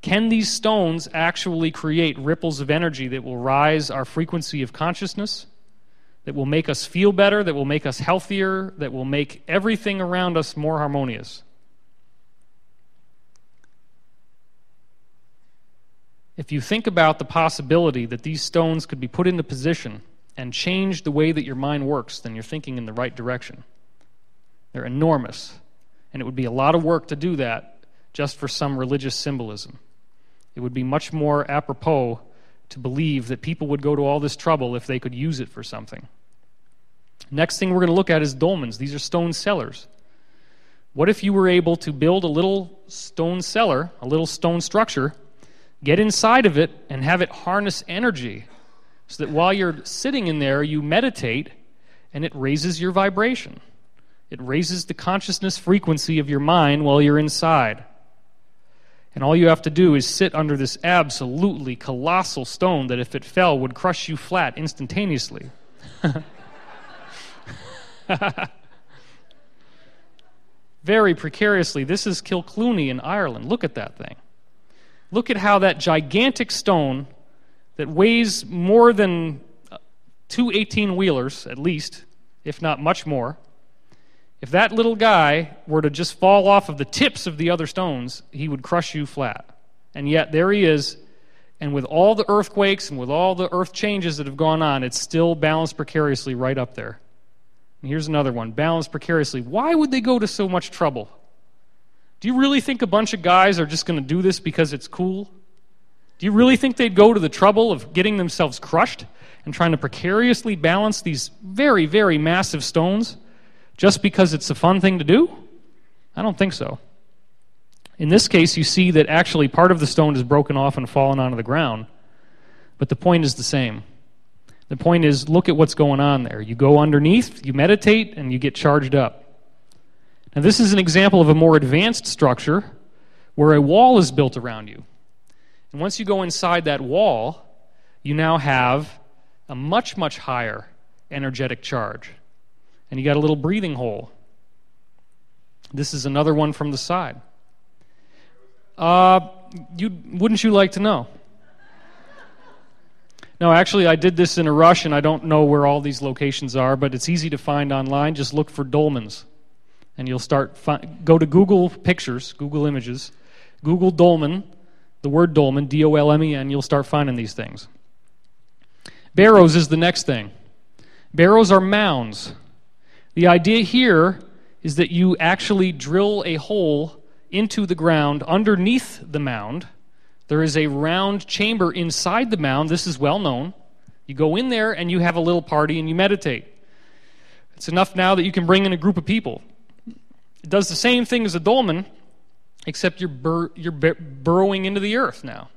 Can these stones actually create ripples of energy that will rise our frequency of consciousness, that will make us feel better, that will make us healthier, that will make everything around us more harmonious? If you think about the possibility that these stones could be put into position and change the way that your mind works, then you're thinking in the right direction. They're enormous, and it would be a lot of work to do that just for some religious symbolism. It would be much more apropos to believe that people would go to all this trouble if they could use it for something. Next thing we're going to look at is dolmens. These are stone cellars. What if you were able to build a little stone cellar, a little stone structure, get inside of it and have it harness energy so that while you're sitting in there, you meditate and it raises your vibration. It raises the consciousness frequency of your mind while you're inside. And all you have to do is sit under this absolutely colossal stone that if it fell would crush you flat instantaneously. Very precariously. This is Kilclooney in Ireland. Look at that thing. Look at how that gigantic stone that weighs more than 2 18-wheelers, at least, if not much more, if that little guy were to just fall off of the tips of the other stones, he would crush you flat. And yet there he is, and with all the earthquakes and with all the earth changes that have gone on, it's still balanced precariously right up there. And here's another one, balanced precariously. Why would they go to so much trouble? Do you really think a bunch of guys are just going to do this because it's cool? Do you really think they'd go to the trouble of getting themselves crushed and trying to precariously balance these very, very massive stones just because it's a fun thing to do? I don't think so. In this case, you see that actually part of the stone is broken off and fallen onto the ground, but the point is the same. The point is, look at what's going on there. You go underneath, you meditate, and you get charged up. Now, this is an example of a more advanced structure where a wall is built around you. And once you go inside that wall, you now have a much, much higher energetic charge. And you got a little breathing hole. This is another one from the side. Wouldn't you like to know? No, actually, I did this in a rush, and I don't know where all these locations are, but it's easy to find online. Just look for dolmens. And you'll go to Google Pictures, Google Images, Google dolmen, the word dolmen, D-O-L-M-E-N, you'll start finding these things. Barrows is the next thing. Barrows are mounds. The idea here is that you actually drill a hole into the ground underneath the mound. There is a round chamber inside the mound. This is well known. You go in there and you have a little party and you meditate. It's enough now that you can bring in a group of people. It does the same thing as a dolmen, except you're burrowing into the earth now.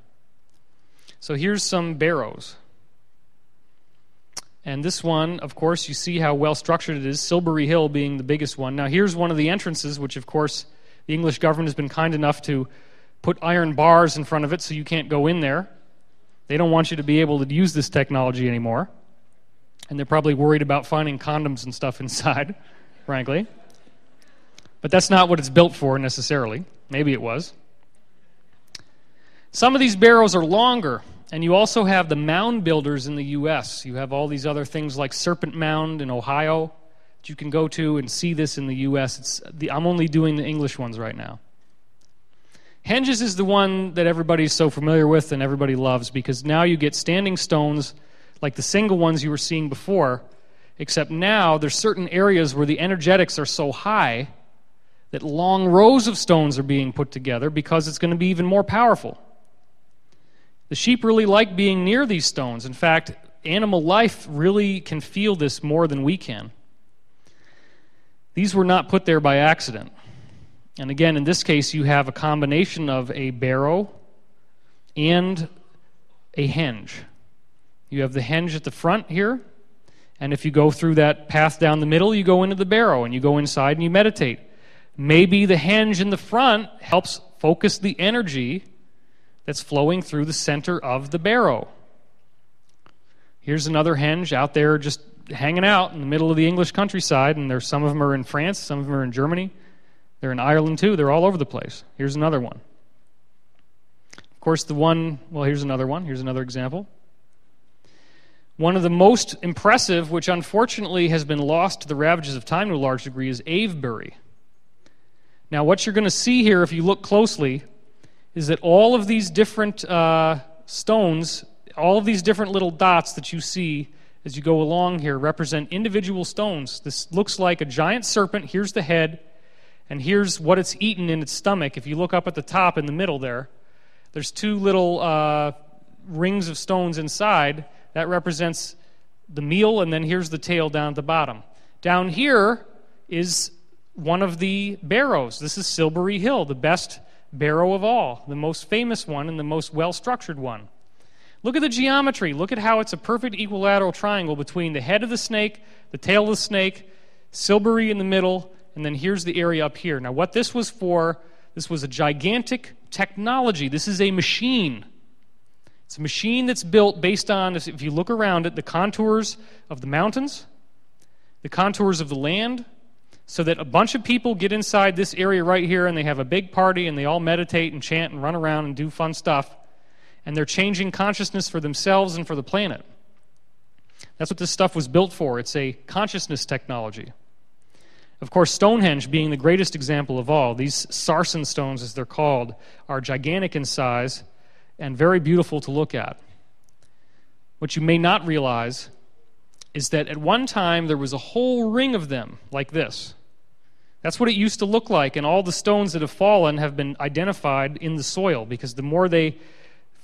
So here's some barrows. And this one, of course, you see how well structured it is, Silbury Hill being the biggest one. Now here's one of the entrances, which of course the English government has been kind enough to put iron bars in front of it so you can't go in there. They don't want you to be able to use this technology anymore. And they're probably worried about finding condoms and stuff inside, frankly. But that's not what it's built for necessarily. Maybe it was. Some of these barrows are longer, and you also have the mound builders in the U.S. You have all these other things like Serpent Mound in Ohio that you can go to and see this in the U.S. I'm only doing the English ones right now. Henges is the one that everybody's so familiar with and everybody loves because now you get standing stones like the single ones you were seeing before, except now there's certain areas where the energetics are so high that long rows of stones are being put together because it's going to be even more powerful. The sheep really like being near these stones. In fact, animal life really can feel this more than we can. These were not put there by accident. And again, in this case, you have a combination of a barrow and a henge. You have the henge at the front here, and if you go through that path down the middle, you go into the barrow, and you go inside and you meditate. Maybe the henge in the front helps focus the energy that's flowing through the center of the barrow. Here's another henge out there just hanging out in the middle of the English countryside, and some of them are in France, some of them are in Germany. They're in Ireland too. They're all over the place. Here's another one. Of course, here's another one. Here's another example. One of the most impressive, which unfortunately has been lost to the ravages of time to a large degree, is Avebury. Now, what you're going to see here, if you look closely, is that all of these different stones, all of these different little dots that you see as you go along here represent individual stones. This looks like a giant serpent. Here's the head, and here's what it's eaten in its stomach. If you look up at the top in the middle there's two little rings of stones inside. That represents the meal, and then here's the tail down at the bottom. Down here is one of the barrows. This is Silbury Hill, the best barrow of all, the most famous one and the most well-structured one. Look at the geometry. Look at how it's a perfect equilateral triangle between the head of the snake, the tail of the snake, Silbury in the middle, and then here's the area up here. Now, what this was for, this was a gigantic technology. This is a machine. It's a machine that's built based on, if you look around it, the contours of the mountains, the contours of the land, so that a bunch of people get inside this area right here and they have a big party and they all meditate and chant and run around and do fun stuff, and they're changing consciousness for themselves and for the planet. That's what this stuff was built for. It's a consciousness technology. Of course, Stonehenge being the greatest example of all, these sarsen stones, as they're called, are gigantic in size and very beautiful to look at. What you may not realize is that at one time there was a whole ring of them like this. That's what it used to look like, and all the stones that have fallen have been identified in the soil, because the more they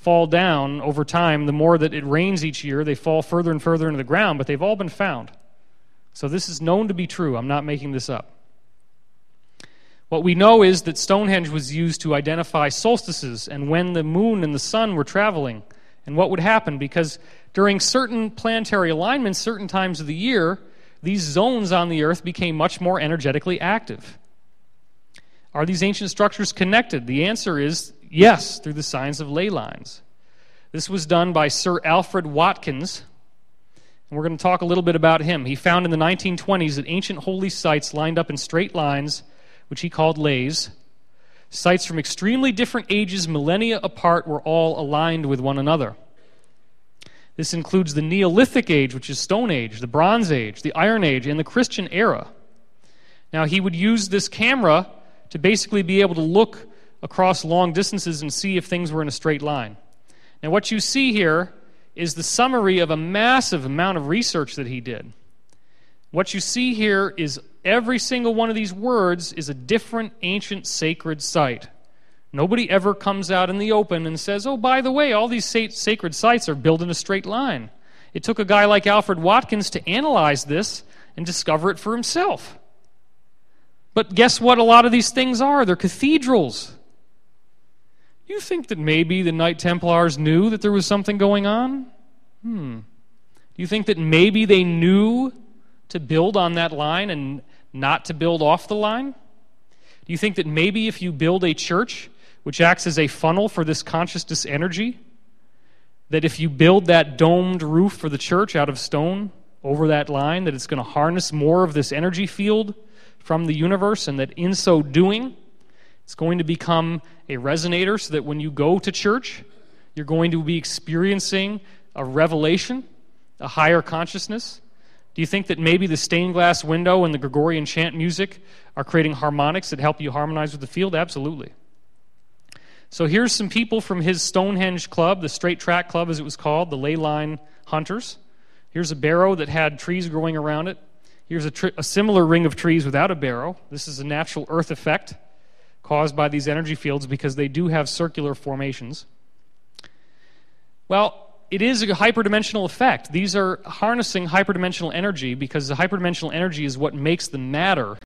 fall down over time, the more that it rains each year, they fall further and further into the ground, but they've all been found. So this is known to be true. I'm not making this up. What we know is that Stonehenge was used to identify solstices and when the moon and the sun were traveling and what would happen, because during certain planetary alignments, certain times of the year, these zones on the earth became much more energetically active. Are these ancient structures connected? The answer is yes, through the science of ley lines. This was done by Sir Alfred Watkins, and we're going to talk a little bit about him. He found in the 1920s that ancient holy sites lined up in straight lines, which he called leys. Sites from extremely different ages, millennia apart, were all aligned with one another. This includes the Neolithic Age, which is Stone Age, the Bronze Age, the Iron Age, and the Christian era. Now, he would use this camera to basically be able to look across long distances and see if things were in a straight line. Now, what you see here is the summary of a massive amount of research that he did. What you see here is every single one of these words is a different ancient sacred site. Nobody ever comes out in the open and says, oh, by the way, all these sacred sites are built in a straight line. It took a guy like Alfred Watkins to analyze this and discover it for himself. But guess what a lot of these things are? They're cathedrals. You think that maybe the Knight Templars knew that there was something going on? Do you think that maybe they knew to build on that line and not to build off the line? Do you think that maybe if you build a church which acts as a funnel for this consciousness energy, that if you build that domed roof for the church out of stone over that line, that it's going to harness more of this energy field from the universe, and that in so doing, it's going to become a resonator so that when you go to church, you're going to be experiencing a revelation, a higher consciousness? Do you think that maybe the stained glass window and the Gregorian chant music are creating harmonics that help you harmonize with the field? Absolutely. So here's some people from his Stonehenge club, the Straight Track Club as it was called, the ley line hunters. Here's a barrow that had trees growing around it. Here's a similar ring of trees without a barrow. This is a natural earth effect caused by these energy fields because they do have circular formations. Well, it is a hyperdimensional effect. These are harnessing hyperdimensional energy because the hyperdimensional energy is what makes the matter